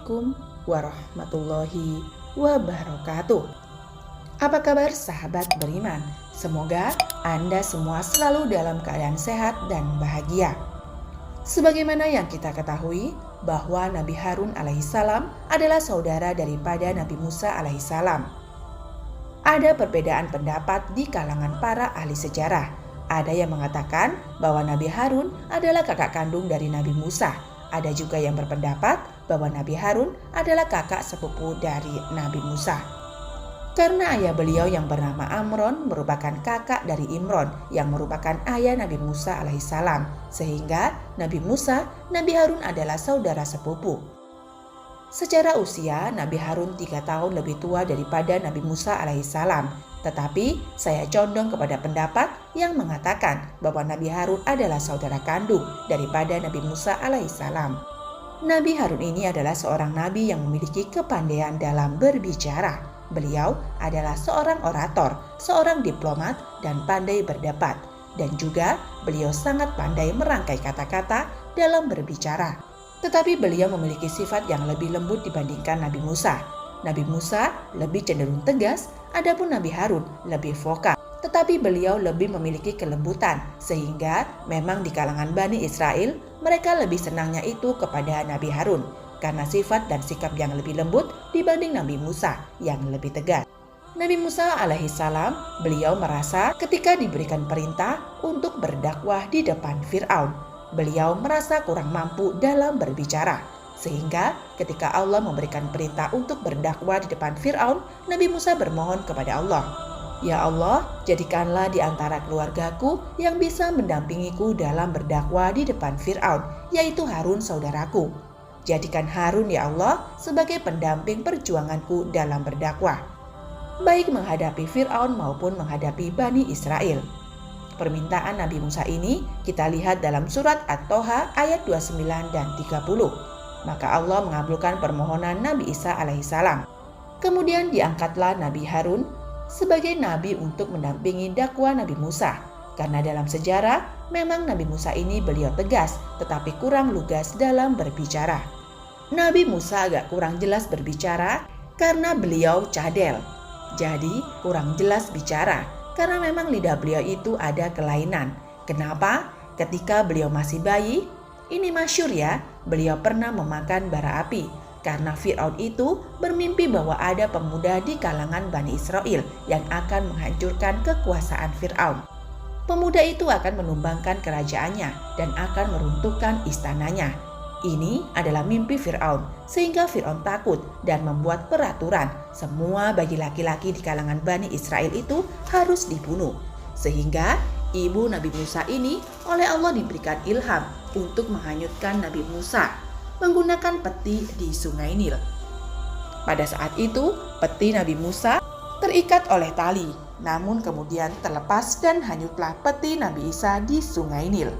Assalamualaikum warahmatullahi wabarakatuh. Apa kabar sahabat beriman? Semoga Anda semua selalu dalam keadaan sehat dan bahagia. Sebagaimana yang kita ketahui bahwa Nabi Harun alaihissalam adalah saudara daripada Nabi Musa alaihissalam. Ada perbedaan pendapat di kalangan para ahli sejarah. Ada yang mengatakan bahwa Nabi Harun adalah kakak kandung dari Nabi Musa. Ada juga yang berpendapat bahwa Nabi Harun adalah kakak sepupu dari Nabi Musa. Karena ayah beliau yang bernama Amron merupakan kakak dari Imron yang merupakan ayah Nabi Musa alaihissalam. Sehingga Nabi Musa, Nabi Harun adalah saudara sepupu. Secara usia, Nabi Harun 3 tahun lebih tua daripada Nabi Musa alaihissalam. Tetapi saya condong kepada pendapat yang mengatakan bahwa Nabi Harun adalah saudara kandung daripada Nabi Musa alaihissalam. Nabi Harun ini adalah seorang nabi yang memiliki kepandaian dalam berbicara. Beliau adalah seorang orator, seorang diplomat, dan pandai berdebat. Dan juga beliau sangat pandai merangkai kata-kata dalam berbicara. Tetapi beliau memiliki sifat yang lebih lembut dibandingkan Nabi Musa. Nabi Musa lebih cenderung tegas, adapun Nabi Harun lebih vokal. Tetapi beliau lebih memiliki kelembutan, sehingga memang di kalangan Bani Israel mereka lebih senangnya itu kepada Nabi Harun karena sifat dan sikap yang lebih lembut dibanding Nabi Musa yang lebih tegas. Nabi Musa alaihissalam, beliau merasa ketika diberikan perintah untuk berdakwah di depan Fir'aun, beliau merasa kurang mampu dalam berbicara. Sehingga ketika Allah memberikan perintah untuk berdakwah di depan Fir'aun, Nabi Musa bermohon kepada Allah, "Ya Allah, jadikanlah di antara keluargaku yang bisa mendampingiku dalam berdakwah di depan Fir'aun, yaitu Harun saudaraku. Jadikan Harun ya Allah sebagai pendamping perjuanganku dalam berdakwah, baik menghadapi Fir'aun maupun menghadapi Bani Israel." Permintaan Nabi Musa ini kita lihat dalam surat At-Toha ayat 29 dan 30. Maka Allah mengabulkan permohonan Nabi Isa alaihissalam. Kemudian diangkatlah Nabi Harun sebagai nabi untuk mendampingi dakwah Nabi Musa. Karena dalam sejarah memang Nabi Musa ini beliau tegas tetapi kurang lugas dalam berbicara. Nabi Musa agak kurang jelas berbicara karena beliau cadel. Jadi kurang jelas bicara karena memang lidah beliau itu ada kelainan. Kenapa? Ketika beliau masih bayi, ini masyhur ya, beliau pernah memakan bara api. Karena Fir'aun itu bermimpi bahwa ada pemuda di kalangan Bani Israel yang akan menghancurkan kekuasaan Fir'aun. Pemuda itu akan menumbangkan kerajaannya dan akan meruntuhkan istananya. Ini adalah mimpi Fir'aun, sehingga Fir'aun takut dan membuat peraturan semua bayi laki-laki di kalangan Bani Israel itu harus dibunuh. Sehingga ibu Nabi Musa ini oleh Allah diberikan ilham untuk menghanyutkan Nabi Musa menggunakan peti di Sungai Nil. Pada saat itu, peti Nabi Musa terikat oleh tali, namun kemudian terlepas dan hanyutlah peti Nabi Isa di Sungai Nil.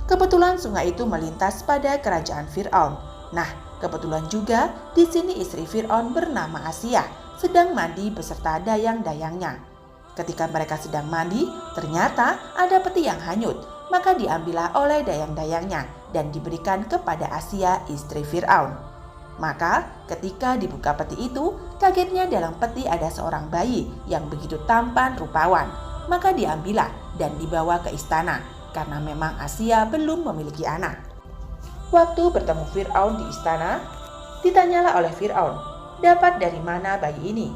Kebetulan sungai itu melintas pada kerajaan Fir'aun. Nah, kebetulan juga di sini istri Fir'aun bernama Asia sedang mandi beserta dayang-dayangnya. Ketika mereka sedang mandi, ternyata ada peti yang hanyut. Maka diambillah oleh dayang-dayangnya dan diberikan kepada Asia istri Fir'aun. Maka ketika dibuka peti itu, kagetnya dalam peti ada seorang bayi yang begitu tampan rupawan. Maka diambillah dan dibawa ke istana karena memang Asia belum memiliki anak. Waktu bertemu Fir'aun di istana, ditanyalah oleh Fir'aun, "Dapat dari mana bayi ini?"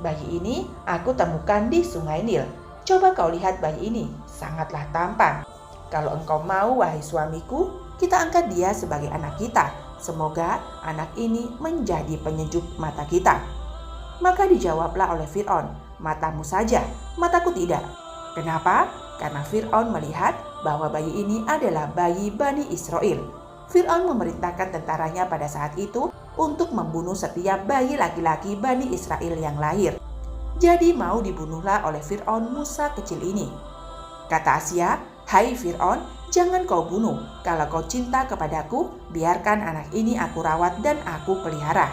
"Bayi ini aku temukan di Sungai Nil. Coba kau lihat bayi ini, sangatlah tampan. Kalau engkau mau, wahai suamiku, kita angkat dia sebagai anak kita. Semoga anak ini menjadi penyejuk mata kita." Maka dijawablah oleh Fir'aun, "Matamu saja, mataku tidak." Kenapa? Karena Fir'aun melihat bahwa bayi ini adalah bayi Bani Israel. Fir'aun memerintahkan tentaranya pada saat itu untuk membunuh setiap bayi laki-laki Bani Israel yang lahir. Jadi mau dibunuhlah oleh Fir'aun Musa kecil ini. Kata Asia, "Hai Fir'aun, jangan kau bunuh. Kalau kau cinta kepadaku, biarkan anak ini aku rawat dan aku pelihara."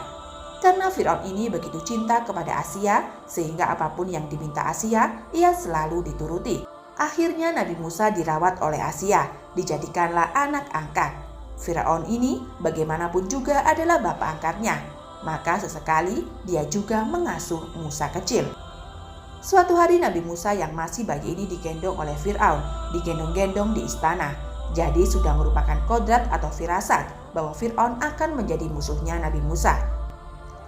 Karena Fir'aun ini begitu cinta kepada Asia, sehingga apapun yang diminta Asia, ia selalu dituruti. Akhirnya Nabi Musa dirawat oleh Asia, dijadikanlah anak angkat. Firaun ini bagaimanapun juga adalah bapak angkatnya, maka sesekali dia juga mengasuh Musa kecil. Suatu hari Nabi Musa yang masih bayi ini digendong oleh Firaun, digendong-gendong di istana. Jadi sudah merupakan kodrat atau firasat bahwa Firaun akan menjadi musuhnya Nabi Musa.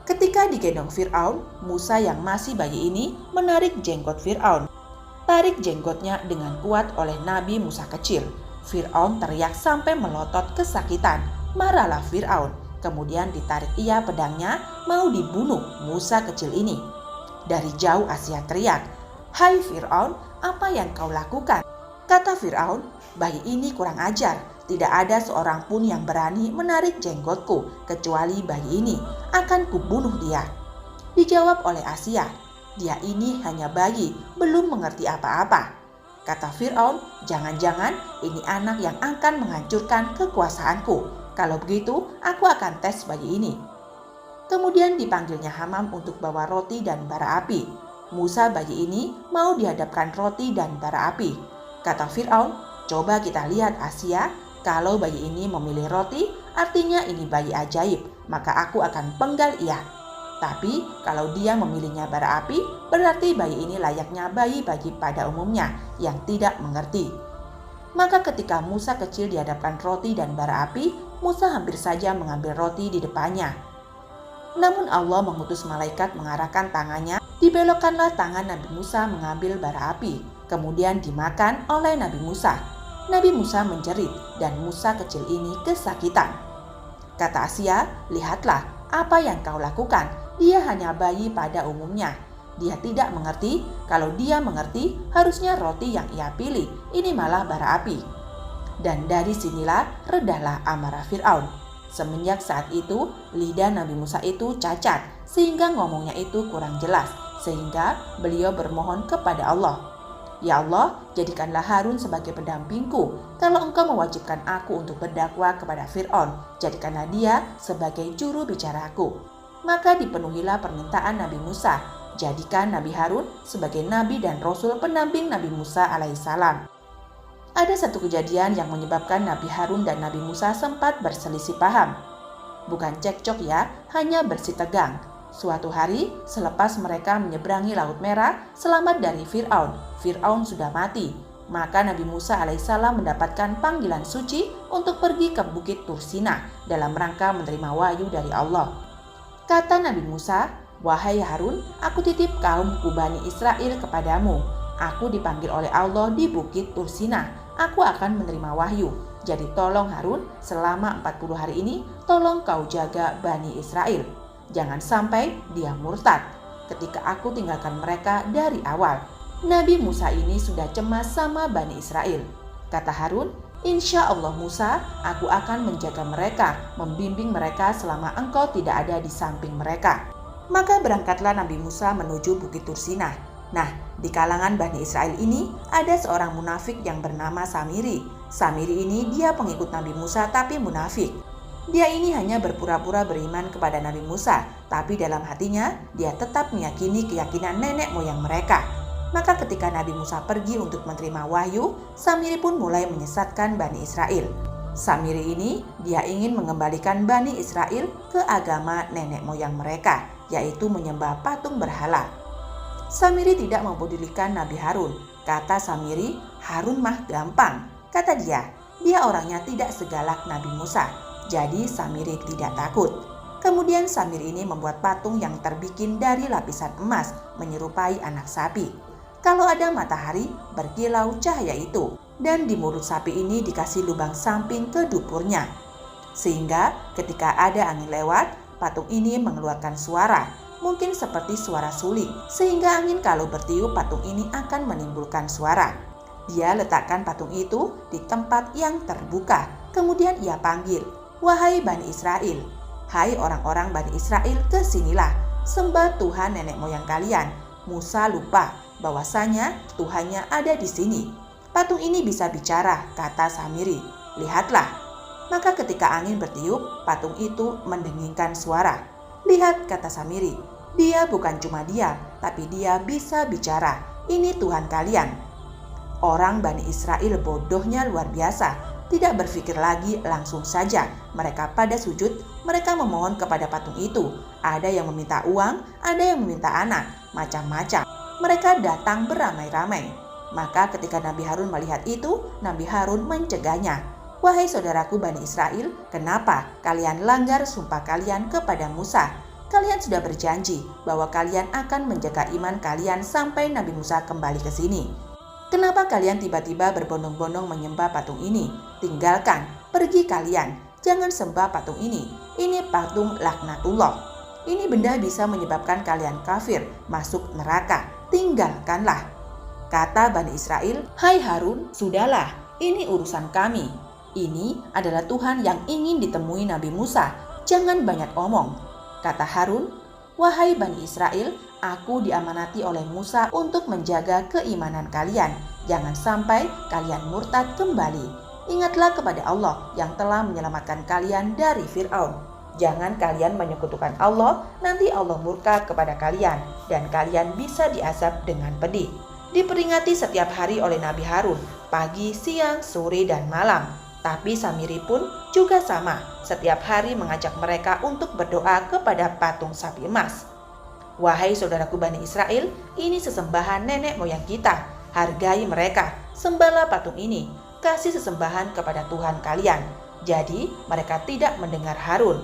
Ketika digendong Firaun, Musa yang masih bayi ini menarik jenggot Firaun. Tarik jenggotnya dengan kuat oleh Nabi Musa kecil. Firaun teriak sampai melotot kesakitan. Marahlah Firaun. Kemudian ditarik ia pedangnya mau dibunuh Musa kecil ini. Dari jauh Asia teriak, "Hai Firaun, apa yang kau lakukan?" Kata Firaun, "Bayi ini kurang ajar. Tidak ada seorang pun yang berani menarik jenggotku kecuali bayi ini. Akan kubunuh dia." Dijawab oleh Asia, "Dia ini hanya bayi, belum mengerti apa-apa." Kata Firaun, "Jangan-jangan ini anak yang akan menghancurkan kekuasaanku. Kalau begitu, aku akan tes bayi ini." Kemudian dipanggilnya Hamam untuk bawa roti dan bara api. Musa bayi ini mau dihadapkan roti dan bara api. Kata Firaun, "Coba kita lihat Asia, kalau bayi ini memilih roti, artinya ini bayi ajaib, maka aku akan penggal ia. Tapi kalau dia memilihnya bara api, berarti bayi ini layaknya bayi-bayi pada umumnya yang tidak mengerti." Maka ketika Musa kecil dihadapkan roti dan bara api, Musa hampir saja mengambil roti di depannya. Namun Allah mengutus malaikat mengarahkan tangannya, dibelokkanlah tangan Nabi Musa mengambil bara api, kemudian dimakan oleh Nabi Musa. Nabi Musa menjerit dan Musa kecil ini kesakitan. Kata Asia, "Lihatlah apa yang kau lakukan. Dia hanya bayi pada umumnya. Dia tidak mengerti. Kalau dia mengerti, harusnya roti yang ia pilih. Ini malah bara api." Dan dari sinilah redahlah amarah Firaun. Semenjak saat itu, lidah Nabi Musa itu cacat, sehingga ngomongnya itu kurang jelas, sehingga beliau bermohon kepada Allah, "Ya Allah, jadikanlah Harun sebagai pendampingku. Kalau engkau mewajibkan aku untuk berdakwah kepada Firaun, jadikanlah dia sebagai juru bicaraku." Maka dipenuhilah permintaan Nabi Musa, jadikan Nabi Harun sebagai nabi dan rasul pendamping Nabi Musa alaihissalam. Ada satu kejadian yang menyebabkan Nabi Harun dan Nabi Musa sempat berselisih paham. Bukan cekcok ya, hanya bersih tegang. Suatu hari, selepas mereka menyeberangi Laut Merah, selamat dari Firaun. Firaun sudah mati. Maka Nabi Musa alaihissalam mendapatkan panggilan suci untuk pergi ke Bukit Tursina dalam rangka menerima wahyu dari Allah. Kata Nabi Musa, "Wahai Harun, aku titip kaumku Bani Israel kepadamu. Aku dipanggil oleh Allah di Bukit Tursina. Aku akan menerima wahyu. Jadi tolong Harun, selama 40 hari ini, tolong kau jaga Bani Israel. Jangan sampai dia murtad ketika aku tinggalkan mereka dari awal." Nabi Musa ini sudah cemas sama Bani Israel. Kata Harun, "Insya Allah Musa, aku akan menjaga mereka, membimbing mereka selama engkau tidak ada di samping mereka." Maka berangkatlah Nabi Musa menuju Bukit Tursina. Nah, di kalangan Bani Israel ini ada seorang munafik yang bernama Samiri. Samiri ini dia pengikut Nabi Musa tapi munafik. Dia ini hanya berpura-pura beriman kepada Nabi Musa, tapi dalam hatinya dia tetap meyakini keyakinan nenek moyang mereka. Maka ketika Nabi Musa pergi untuk menerima wahyu, Samiri pun mulai menyesatkan Bani Israel. Samiri ini dia ingin mengembalikan Bani Israel ke agama nenek moyang mereka, yaitu menyembah patung berhala. Samiri tidak mempedulikan Nabi Harun. Kata Samiri, "Harun mah gampang." Kata dia orangnya tidak segalak Nabi Musa. Jadi Samiri tidak takut. Kemudian Samiri ini membuat patung yang terbikin dari lapisan emas menyerupai anak sapi. Kalau ada matahari, berkilau cahaya itu. Dan di mulut sapi ini dikasih lubang samping ke dupurnya. Sehingga ketika ada angin lewat, patung ini mengeluarkan suara. Mungkin seperti suara suling. Sehingga angin kalau bertiup patung ini akan menimbulkan suara. Dia letakkan patung itu di tempat yang terbuka. Kemudian ia panggil, "Wahai Bani Israel, hai orang-orang Bani Israel, kesinilah. Sembah Tuhan nenek moyang kalian." Musa lupa bahwasanya Tuhannya ada di sini. "Patung ini bisa bicara," kata Samiri. "Lihatlah." Maka ketika angin bertiup, patung itu mendengingkan suara. "Lihat," kata Samiri, "dia bukan cuma diam, tapi dia bisa bicara. Ini Tuhan kalian." Orang Bani Israel bodohnya luar biasa. tidak berpikir lagi, langsung saja mereka pada sujud. Mereka memohon kepada patung itu. Ada yang meminta uang, ada yang meminta anak, macam-macam. Mereka datang beramai-ramai. Maka ketika Nabi Harun melihat itu, Nabi Harun mencegahnya. Wahai saudaraku Bani Israel, kenapa kalian langgar sumpah kalian kepada Musa? Kalian sudah berjanji bahwa kalian akan menjaga iman kalian sampai Nabi Musa kembali ke sini. Kenapa kalian tiba-tiba berbondong-bondong menyembah patung ini? Tinggalkan, pergi kalian. Jangan sembah patung ini. Ini patung laknatullah. Ini benda bisa menyebabkan kalian kafir, masuk neraka. Tinggalkanlah. Kata Bani Israel, hai Harun, sudahlah, ini urusan kami. Ini adalah Tuhan yang ingin ditemui Nabi Musa. Jangan banyak omong. Kata Harun, wahai Bani Israel, aku diamanati oleh Musa untuk menjaga keimanan kalian. Jangan sampai kalian murtad kembali. Ingatlah kepada Allah yang telah menyelamatkan kalian dari Fir'aun. Jangan kalian menyekutukan Allah, nanti Allah murka kepada kalian dan kalian bisa diazab dengan pedih. Diperingati setiap hari oleh Nabi Harun, pagi, siang, sore, dan malam. Tapi Samiri pun juga sama, setiap hari mengajak mereka untuk berdoa kepada patung sapi emas. Wahai saudaraku Bani Israel, ini sesembahan nenek moyang kita. Hargai mereka, sembahlah patung ini, kasih sesembahan kepada Tuhan kalian. Jadi mereka tidak mendengar Harun.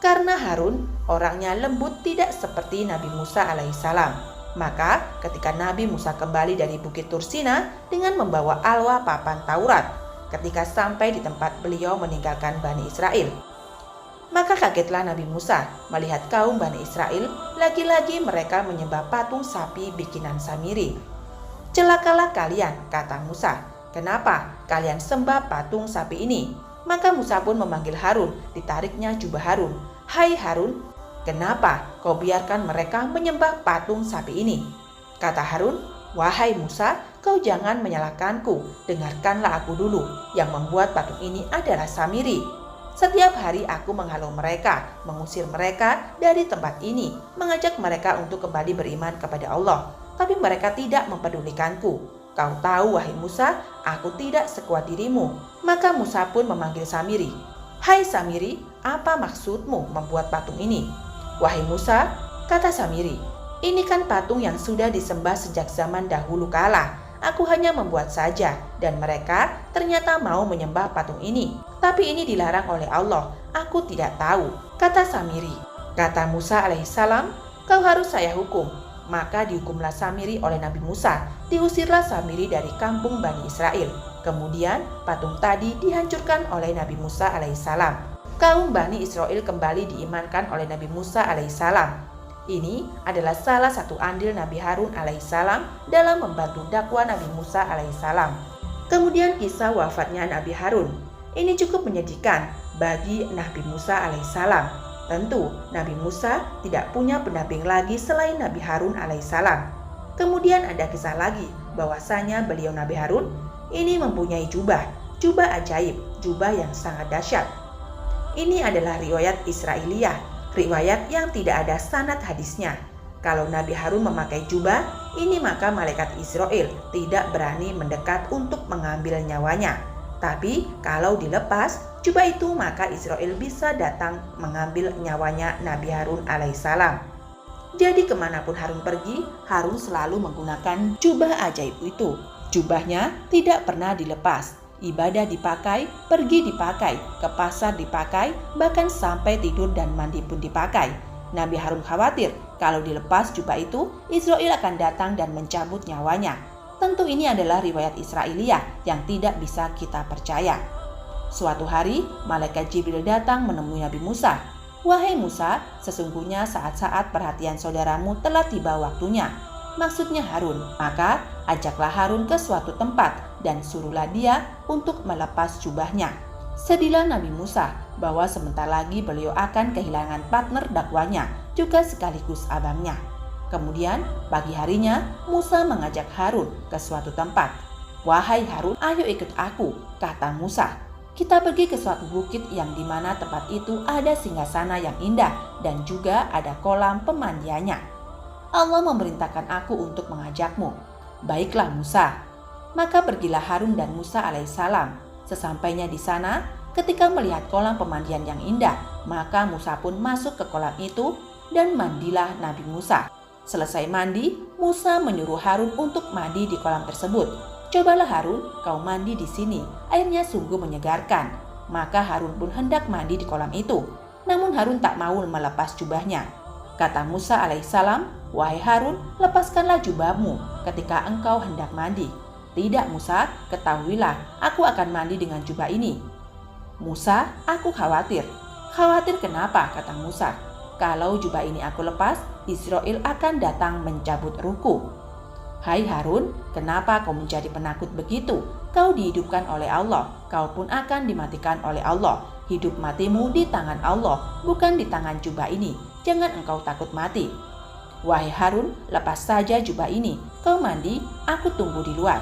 Karena Harun orangnya lembut, tidak seperti Nabi Musa alaihissalam. Maka ketika Nabi Musa kembali dari Bukit Tursina dengan membawa alwa papan Taurat, ketika sampai di tempat beliau meninggalkan Bani Israel, maka kagetlah Nabi Musa melihat kaum Bani Israel, lagi-lagi mereka menyembah patung sapi bikinan Samiri. Celakalah kalian, kata Musa, kenapa kalian sembah patung sapi ini? Maka Musa pun memanggil Harun, ditariknya jubah Harun. Hai Harun, kenapa kau biarkan mereka menyembah patung sapi ini? Kata Harun, wahai Musa, kau jangan menyalahkanku. Dengarkanlah aku dulu. Yang membuat patung ini adalah Samiri. Setiap hari aku menghalau mereka, mengusir mereka dari tempat ini, mengajak mereka untuk kembali beriman kepada Allah. Tapi mereka tidak mempedulikanku. Kau tahu wahai Musa, aku tidak sekuat dirimu. Maka Musa pun memanggil Samiri. Hai Samiri, apa maksudmu membuat patung ini? Wahai Musa, kata Samiri, ini kan patung yang sudah disembah sejak zaman dahulu kala. Aku hanya membuat saja dan mereka ternyata mau menyembah patung ini. Tapi ini dilarang oleh Allah. Aku tidak tahu, kata Samiri. Kata Musa alaihissalam, kau harus saya hukum. Maka dihukumlah Samiri oleh Nabi Musa. Diusirlah Samiri dari kampung Bani Israel. Kemudian patung tadi dihancurkan oleh Nabi Musa alaihissalam. Kaum Bani Israel kembali diimankan oleh Nabi Musa alaihissalam. Ini adalah salah satu andil Nabi Harun alaihissalam dalam membantu dakwah Nabi Musa alaihissalam. Kemudian kisah wafatnya Nabi Harun. Ini cukup menyedihkan bagi Nabi Musa alaihissalam. Tentu Nabi Musa tidak punya pendamping lagi selain Nabi Harun alaihissalam. Kemudian ada kisah lagi bahwasanya beliau Nabi Harun ini mempunyai jubah ajaib, jubah yang sangat dahsyat. Ini adalah riwayat Israiliyah, riwayat yang tidak ada sanad hadisnya. Kalau Nabi Harun memakai jubah ini, maka malaikat Israel tidak berani mendekat untuk mengambil nyawanya. Tapi kalau dilepas jubah itu, maka Israel bisa datang mengambil nyawanya Nabi Harun alaihissalam. Jadi kemanapun Harun pergi, Harun selalu menggunakan jubah ajaib itu. Jubahnya tidak pernah dilepas. Ibadah dipakai, pergi dipakai, ke pasar dipakai, bahkan sampai tidur dan mandi pun dipakai. Nabi Harun khawatir kalau dilepas jubah itu, Israel akan datang dan mencabut nyawanya. Tentu ini adalah riwayat Israiliyah yang tidak bisa kita percaya. Suatu hari, malaikat Jibril datang menemui Nabi Musa. Wahai Musa, sesungguhnya saat-saat perhatian saudaramu telah tiba waktunya. Maksudnya Harun. Maka ajaklah Harun ke suatu tempat dan suruhlah dia untuk melepas jubahnya. Sedihlah Nabi Musa bahwa sebentar lagi beliau akan kehilangan partner dakwanya, juga sekaligus abangnya. Kemudian pagi harinya Musa mengajak Harun ke suatu tempat. Wahai Harun, ayo ikut aku, kata Musa. Kita pergi ke suatu bukit yang dimana tempat itu ada singgasana yang indah dan juga ada kolam pemandiannya. Allah memerintahkan aku untuk mengajakmu. Baiklah Musa. Maka pergilah Harun dan Musa alaihissalam. Sesampainya di sana, ketika melihat kolam pemandian yang indah, maka Musa pun masuk ke kolam itu dan mandilah Nabi Musa. Selesai mandi, Musa menyuruh Harun untuk mandi di kolam tersebut. "Cobalah Harun, kau mandi di sini, airnya sungguh menyegarkan." Maka Harun pun hendak mandi di kolam itu. Namun Harun tak mau melepas jubahnya. Kata Musa alaihissalam, "Wahai Harun, lepaskanlah jubahmu ketika engkau hendak mandi." "Tidak Musa, ketahuilah aku akan mandi dengan jubah ini." "Musa, aku khawatir." "Khawatir kenapa?" kata Musa. "Kalau jubah ini aku lepas, Israel akan datang mencabut ruhku." "Hai Harun, kenapa kau menjadi penakut begitu? Kau dihidupkan oleh Allah, kau pun akan dimatikan oleh Allah. Hidup matimu di tangan Allah, bukan di tangan jubah ini. Jangan engkau takut mati." "Wahai Harun, lepas saja jubah ini. Kau mandi, aku tunggu di luar."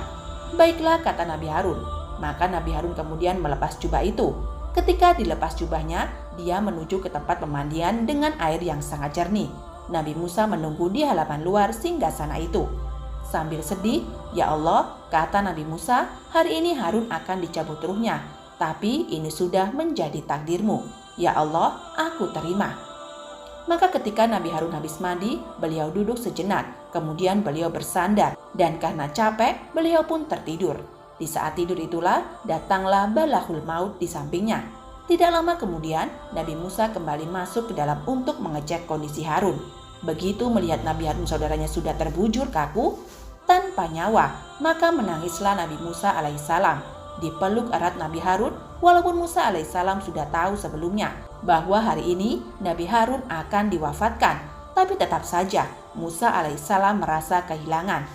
"Baiklah," kata Nabi Harun. Maka Nabi Harun kemudian melepas jubah itu. Ketika dilepas jubahnya, dia menuju ke tempat pemandian dengan air yang sangat jernih. Nabi Musa menunggu di halaman luar singgasana itu. Sambil sedih, "Ya Allah," kata Nabi Musa, "hari ini Harun akan dicabut ruhnya. Tapi ini sudah menjadi takdirmu. Ya Allah, aku terima." Maka ketika Nabi Harun habis mandi, beliau duduk sejenak, kemudian beliau bersandar, dan karena capek, beliau pun tertidur. Di saat tidur itulah datanglah balahul maut di sampingnya. Tidak lama kemudian, Nabi Musa kembali masuk ke dalam untuk mengecek kondisi Harun. Begitu melihat Nabi Harun saudaranya sudah terbujur kaku, tanpa nyawa, maka menangislah Nabi Musa alaihissalam. Dipeluk erat Nabi Harun, walaupun Musa alaihissalam sudah tahu sebelumnya bahwa hari ini Nabi Harun akan diwafatkan, tapi tetap saja Musa alaihissalam merasa kehilangan.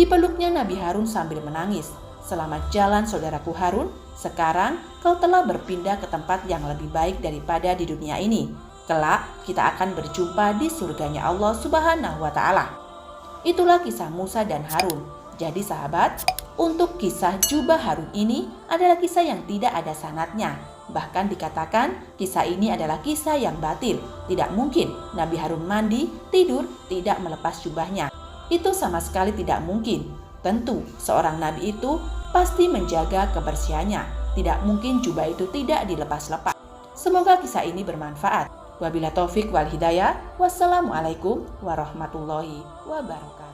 Dipeluknya Nabi Harun sambil menangis. "Selamat jalan saudaraku Harun, sekarang kau telah berpindah ke tempat yang lebih baik daripada di dunia ini. Kelak kita akan berjumpa di surganya Allah Subhanahu wa Ta'ala." Itulah kisah Musa dan Harun. Jadi sahabat, untuk kisah jubah Harun ini adalah kisah yang tidak ada sanadnya. Bahkan dikatakan kisah ini adalah kisah yang batil. Tidak mungkin Nabi Harun mandi, tidur, tidak melepas jubahnya. Itu sama sekali tidak mungkin. Tentu seorang nabi itu pasti menjaga kebersihannya. Tidak mungkin jubah itu tidak dilepas-lepas. Semoga kisah ini bermanfaat. Wabillahi taufik wal hidayah. Wassalamualaikum warahmatullahi wabarakatuh.